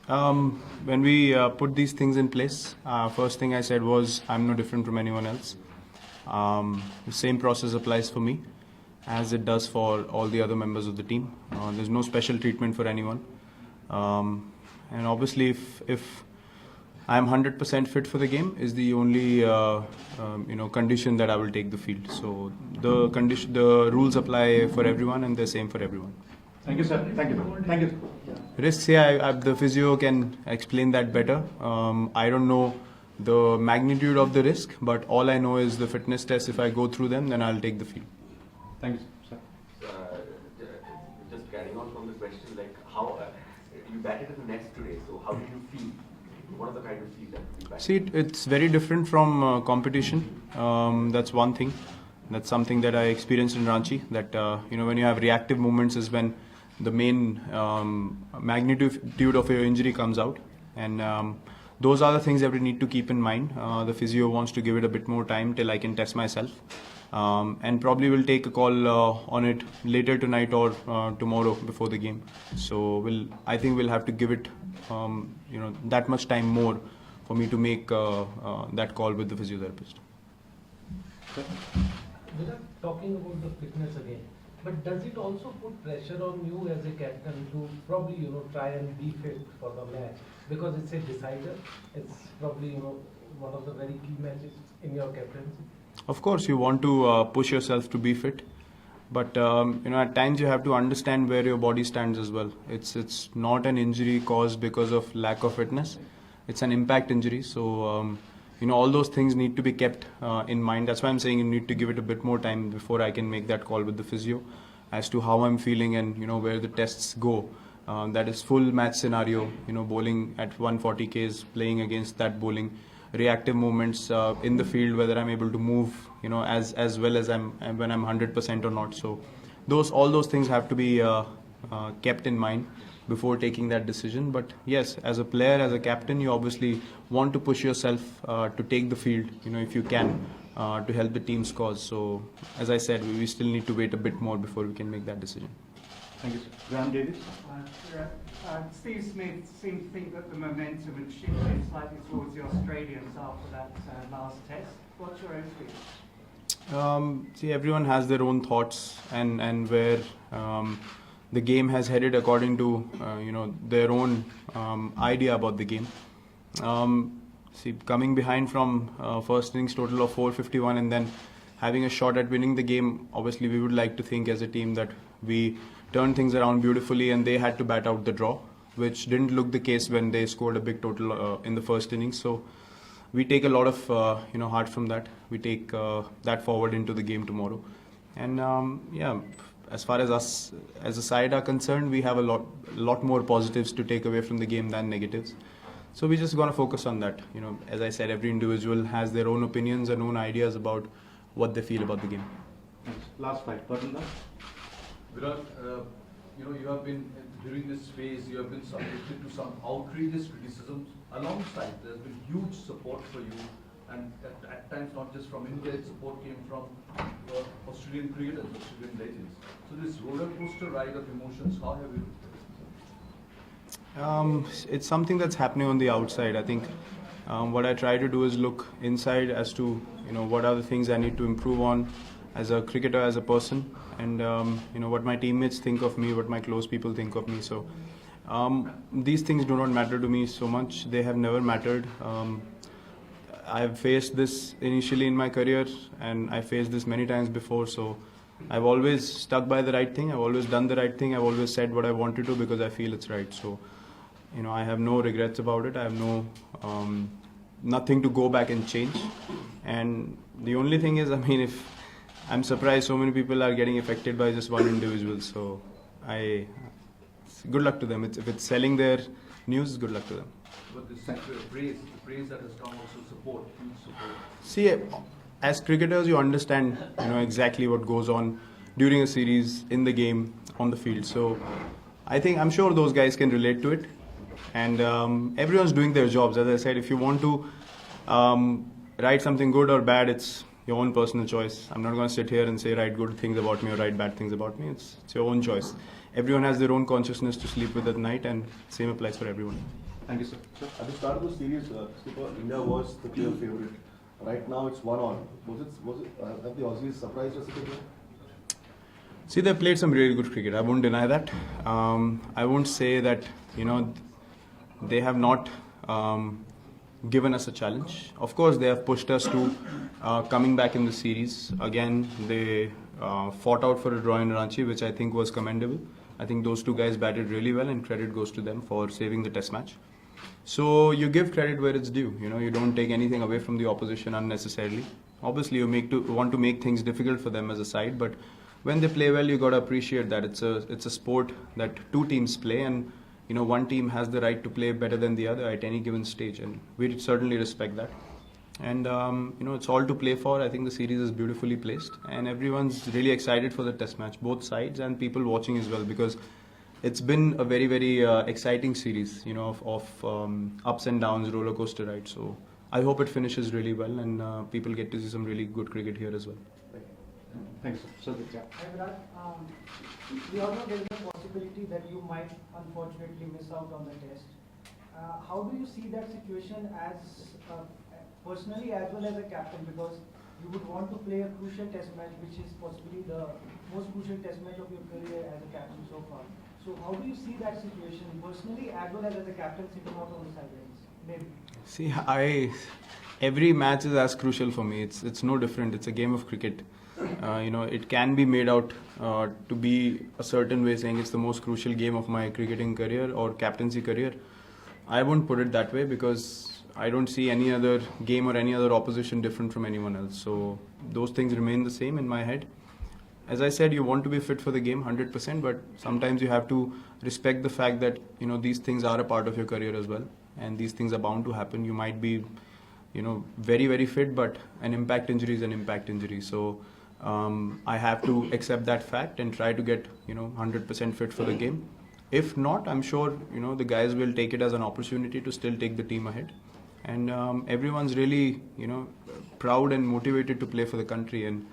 When we put these things in place, first thing I said was I'm no different from anyone else. The same process applies for me as it does for all the other members of the team. There's no special treatment for anyone. And obviously, if I'm 100% fit for the game, is the only condition that I will take the field. So the rules apply for everyone, and they're same for everyone. Thank you, sir. Thank you. Thank you. Risks, yeah, the physio can explain that better. I don't know the magnitude of the risk, but all I know is the fitness test. If I go through them, then I'll take the field. Thank you, sir. Just carrying on from the question, like how you batted in the nets today, so how did you feel? What are the kind of feels that you batted? See, it's very different from competition. That's one thing. That's something that I experienced in Ranchi. That when you have reactive movements is when the main magnitude of your injury comes out, and those are the things that we need to keep in mind. The physio wants to give it a bit more time till I can test myself, and probably will take a call on it later tonight or tomorrow before the game. So I think we'll have to give it that much time more for me to make that call with the physiotherapist. Without talking about the fitness again, but does it also put pressure on you as a captain to probably try and be fit for the match, because it's a decider? It's probably one of the very key matches in your captaincy. Of course, you want to push yourself to be fit, but at times you have to understand where your body stands as well. It's not an injury caused because of lack of fitness. It's an impact injury, so all those things need to be kept in mind. That's why I'm saying you need to give it a bit more time before I can make that call with the physio as to how I'm feeling and where the tests go. That is full match scenario, bowling at 140 Ks, playing against that bowling, reactive movements in the field, whether I'm able to move as well as when I'm 100% or not. So all those things have to be kept in mind before taking that decision. But yes, as a player, as a captain, you obviously want to push yourself to take the field, if you can, to help the team's cause. So as I said, we still need to wait a bit more before we can make that decision. Thank you, sir. Graham Davis. Steve Smith seemed to think that the momentum had shifted slightly towards the Australians after that last test. What's your own view? See, everyone has their own thoughts and where the game has headed according to their own idea about the game. See, coming behind from first innings total of 451 and then having a shot at winning the game, obviously we would like to think as a team that we turned things around beautifully and they had to bat out the draw, which didn't look the case when they scored a big total in the first innings. So we take a lot of heart from that. We take that forward into the game tomorrow. And as far as us as a side are concerned, we have a lot more positives to take away from the game than negatives. So we're just going to focus on that. As I said, every individual has their own opinions and own ideas about what they feel about the game. Thanks. Last fight, Bhatanda. Virat, you have been, during this phase, you have been subjected to some outrageous criticisms. Alongside, there's been huge support for you, and at times not just from India, support came from Australian cricketers, Australian legends. So this roller coaster ride of emotions, how have you looked at it? It's something that's happening on the outside. I think what I try to do is look inside as to what are the things I need to improve on as a cricketer, as a person, and what my teammates think of me, what my close people think of me. So these things do not matter to me so much. They have never mattered. I've faced this initially in my career, and I faced this many times before. So I've always stuck by the right thing. I've always done the right thing. I've always said what I wanted to because I feel it's right. So I have no regrets about it. I have nothing to go back and change. And the only thing is, if I'm surprised so many people are getting affected by just one individual. So good luck to them. If it's selling their news, good luck to them. But this praise that has come also support, huge support. See, as cricketers, you understand, exactly what goes on during a series, in the game, on the field. So I'm sure those guys can relate to it. And everyone's doing their jobs. As I said, if you want to write something good or bad, it's your own personal choice. I'm not going to sit here and say write good things about me or write bad things about me. It's your own choice. Everyone has their own consciousness to sleep with at night, and same applies for everyone. Thank you, sir. Sir? At the start of the series, Skipper, India was the clear favourite. Right now, it's 1-1. Have the Aussies surprised us a bit? See, they played some really good cricket. I won't deny that. I won't say that, they have not given us a challenge. Of course, they have pushed us to coming back in the series. Again, they fought out for a draw in Ranchi, which I think was commendable. I think those two guys batted really well, and credit goes to them for saving the test match. So you give credit where it's due. You don't take anything away from the opposition unnecessarily. Obviously, you want to make things difficult for them as a side, but when they play well, you got to appreciate that it's a sport that two teams play, and one team has the right to play better than the other at any given stage, and we certainly respect that. And it's all to play for. I think the series is beautifully placed, and everyone's really excited for the test match, both sides and people watching as well, because it's been a very, very exciting series, of ups and downs, roller coaster ride. So I hope it finishes really well, and people get to see some really good cricket here as well. Thank you, sir. Sir, Hi Virat, we all know there is a possibility that you might unfortunately miss out on the test. How do you see that situation as personally as well as a captain, because you would want to play a crucial test match, which is possibly the most crucial test match of your career as a captain so far. So how do you see that situation personally as well as a captain sitting out on the sidelines? Maybe. See, every match is as crucial for me. It's no different. It's a game of cricket. It can be made out to be a certain way, saying it's the most crucial game of my cricketing career or captaincy career. I wouldn't put it that way, because I don't see any other game or any other opposition different from anyone else. So those things remain the same in my head. As I said, you want to be fit for the game 100%, but sometimes you have to respect the fact that these things are a part of your career as well, and these things are bound to happen. You might be very, very fit, but an impact injury is an impact injury. So I have to accept that fact and try to get 100% fit for the game. If not, I'm sure the guys will take it as an opportunity to still take the team ahead. And everyone's really proud and motivated to play for the country, and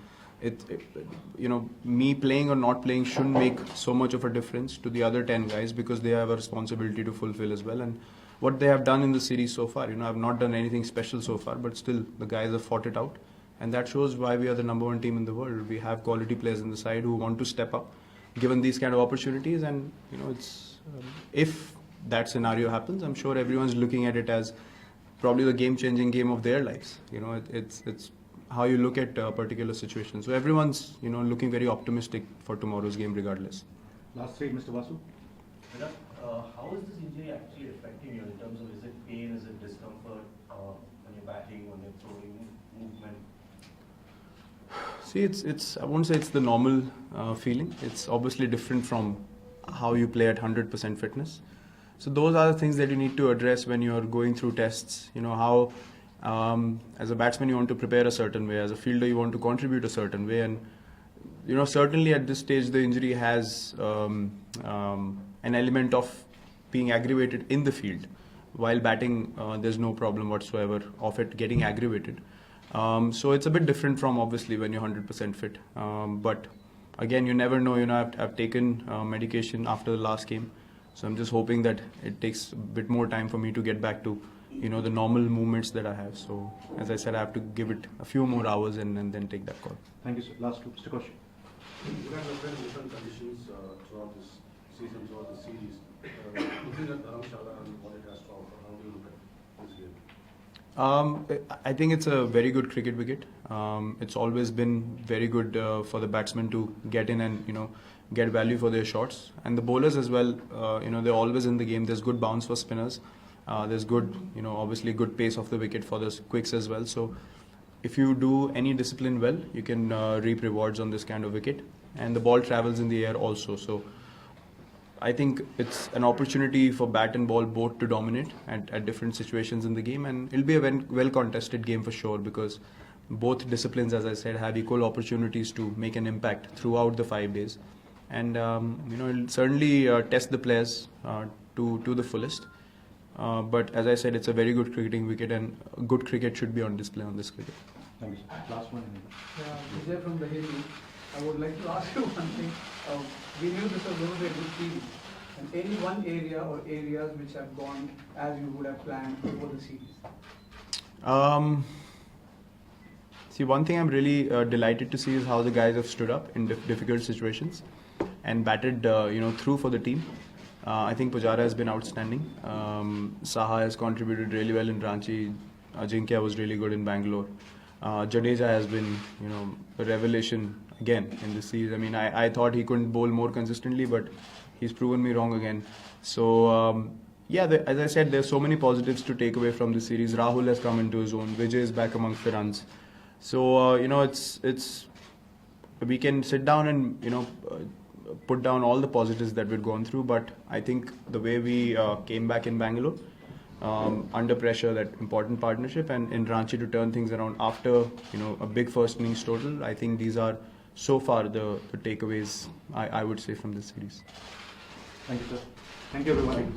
me playing or not playing shouldn't make so much of a difference to the other 10 guys, because they have a responsibility to fulfill as well. And what they have done in the series so far, I've not done anything special so far, but still the guys have fought it out, and that shows why we are the number one team in the world. We have quality players in the side who want to step up given these kind of opportunities, and it's if that scenario happens, I'm sure everyone's looking at it as probably the game-changing game of their lives. It's how you look at a particular situation. So everyone's looking very optimistic for tomorrow's game, regardless. last three, Mr. Vasu. Virat, how is this injury actually affecting you in terms of, is it pain, is it discomfort when you're batting, when you're throwing, movement? See, I won't say it's the normal feeling. It's obviously different from how you play at 100% fitness. So those are the things that you need to address when you're going through tests. How as a batsman you want to prepare a certain way, as a fielder you want to contribute a certain way, and certainly at this stage the injury has an element of being aggravated in the field. While batting, there's no problem whatsoever of it getting aggravated. So it's a bit different from obviously when you're 100% fit. But again, you never know. I've taken medication after the last game, so I'm just hoping that it takes a bit more time for me to get back to the normal movements that I have. So as I said, I have to give it a few more hours and then take that call. Thank you, sir. Last two, Mr. Kaushik. You guys have played in different conditions throughout this season, throughout the series. Looking at Dharamsala and what it has to offer, how do you look at this game? I think it's a very good cricket wicket. It's always been very good for the batsmen to get in and get value for their shots, and the bowlers as well. They're always in the game. There's good bounce for spinners. There's good, obviously good pace of the wicket for the quicks as well. So if you do any discipline well, you can reap rewards on this kind of wicket, and the ball travels in the air also. So I think it's an opportunity for bat and ball both to dominate at different situations in the game, and it'll be a well contested game for sure, because both disciplines, as I said, have equal opportunities to make an impact throughout the 5 days, and it'll certainly test the players to the fullest. But as I said, it's a very good cricketing wicket, and good cricket should be on display on this cricket. Thank you, sir. Last one. Vijay from the Hill. I would like to ask you one thing. We knew this was going to be a good series, and Any one area or areas which have gone as you would have planned before the series? See, one thing I'm really delighted to see is how the guys have stood up in difficult situations and batted, through for the team. I think Pujara has been outstanding. Saha has contributed really well in Ranchi. Ajinkya was really good in Bangalore. Jadeja has been, a revelation again in this series. I mean, I thought he couldn't bowl more consistently, but he's proven me wrong again. So, as I said, there's so many positives to take away from this series. Rahul has come into his own. Vijay is back amongst the runs. So, it's we can sit down and, put down all the positives that we've gone through, but I think the way we came back in Bangalore, under pressure, that important partnership, and in Ranchi to turn things around after, a big first innings total, I think these are so far the takeaways I would say from this series. Thank you, sir. Thank you, everyone.